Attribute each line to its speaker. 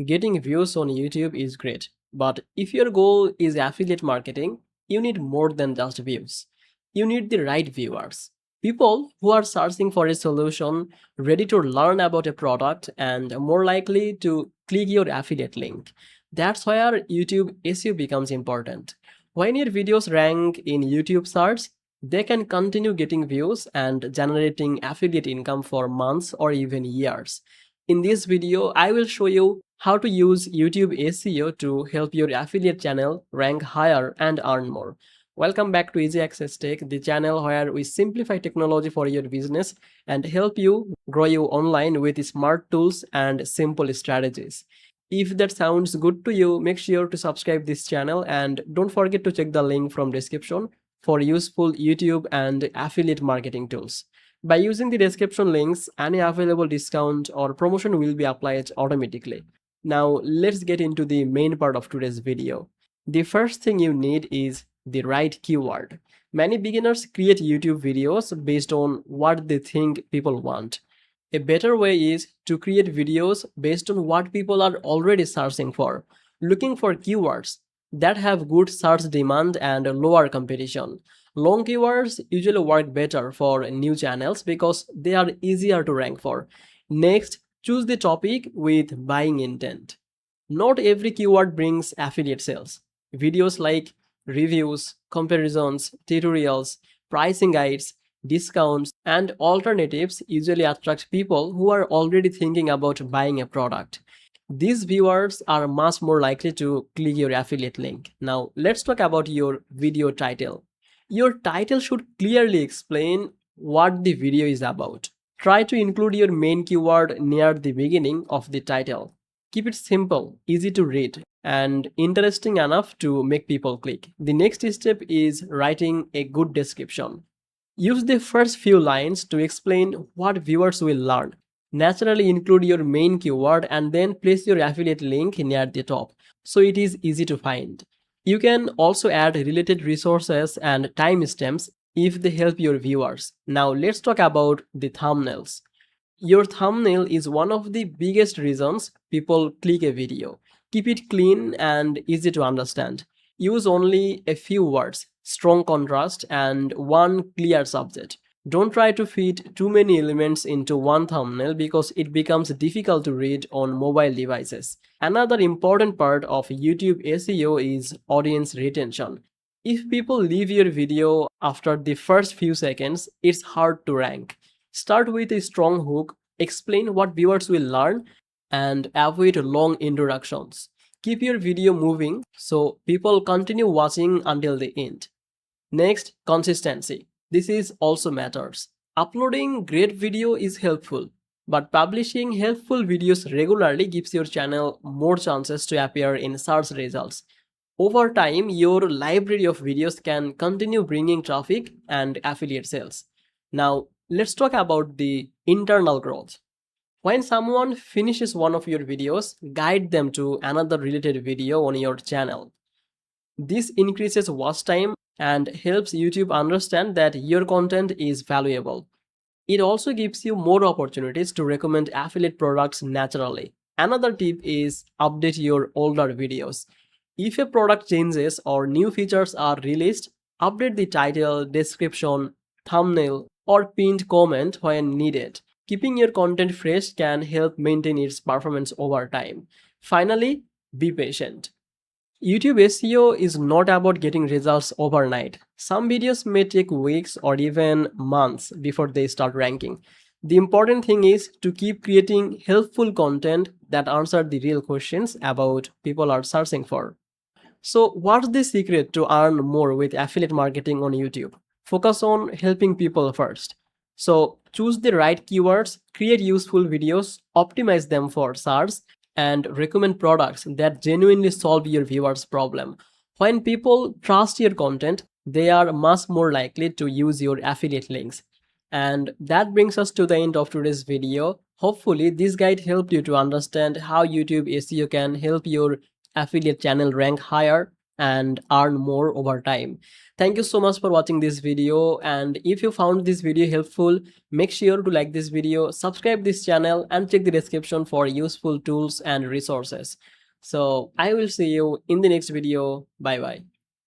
Speaker 1: Getting views on YouTube is great, but if your goal is affiliate marketing, you need more than just views. You need the right viewers. People who are searching for a solution, ready to learn about a product, and more likely to click your affiliate link. That's where YouTube SEO becomes important. When your videos rank in YouTube search, they can continue getting views and generating affiliate income for months or even years. In this video, I will show you how to use YouTube SEO to help your affiliate channel rank higher and earn more. Welcome back to Easy Access Tech, the channel where we simplify technology for your business and help you grow you online with smart tools and simple strategies. If that sounds good to you, make sure to subscribe this channel and don't forget to check the link from description for useful YouTube and affiliate marketing tools. By using the description links, any available discount or promotion will be applied automatically. Now let's get into the main part of today's video. The first thing you need is the right keyword. Many beginners create YouTube videos based on what they think people want. A better way is to create videos based on what people are already searching for, looking for keywords that have good search demand and lower competition. Long keywords usually work better for new channels because they are easier to rank for. Next, choose the topic with buying intent. Not every keyword brings affiliate sales. Videos like reviews, comparisons, tutorials, pricing guides, discounts, and alternatives usually attract people who are already thinking about buying a product. These viewers are much more likely to click your affiliate link. Now, let's talk about your video title. Your title should clearly explain what the video is about. Try to include your main keyword near the beginning of the title. Keep it simple, easy to read, and interesting enough to make people click. The next step is writing a good description. Use the first few lines to explain what viewers will learn. Naturally include your main keyword and then place your affiliate link near the top so it is easy to find. You can also add related resources and timestamps if they help your viewers. Now let's talk about the thumbnails. Your thumbnail is one of the biggest reasons people click a video. Keep it clean and easy to understand. Use only a few words, strong contrast, and one clear subject. Don't try to fit too many elements into one thumbnail because it becomes difficult to read on mobile devices. Another important part of YouTube SEO is audience retention. If people leave your video after the first few seconds, it's hard to rank. Start with a strong hook, explain what viewers will learn, and avoid long introductions. Keep your video moving so people continue watching until the end. Next, consistency. This is also matters. Uploading great video is helpful, but publishing helpful videos regularly gives your channel more chances to appear in search results. Over time, your library of videos can continue bringing traffic and affiliate sales. Now, let's talk about the internal growth. When someone finishes one of your videos, guide them to another related video on your channel. This increases watch time and helps YouTube understand that your content is valuable. It also gives you more opportunities to recommend affiliate products naturally. Another tip is update your older videos. If a product changes or new features are released, update the title, description, thumbnail, or pinned comment when needed. Keeping your content fresh can help maintain its performance over time. Finally, be patient. YouTube SEO is not about getting results overnight. Some videos may take weeks or even months before they start ranking. The important thing is to keep creating helpful content that answer the real questions about people are searching for. So, what's the secret to earn more with affiliate marketing on YouTube? Focus on helping people first. So, choose the right keywords, create useful videos, optimize them for search, and recommend products that genuinely solve your viewers' problem. When people trust your content, they are much more likely to use your affiliate links. And that brings us to the end of today's video. Hopefully, this guide helped you to understand how YouTube SEO can help your affiliate channel rank higher and earn more over time. Thank you so much for watching this video, and if you found this video helpful, make sure to like this video, subscribe this channel, and check the description for useful tools and resources. So I will see you in the next video. Bye bye.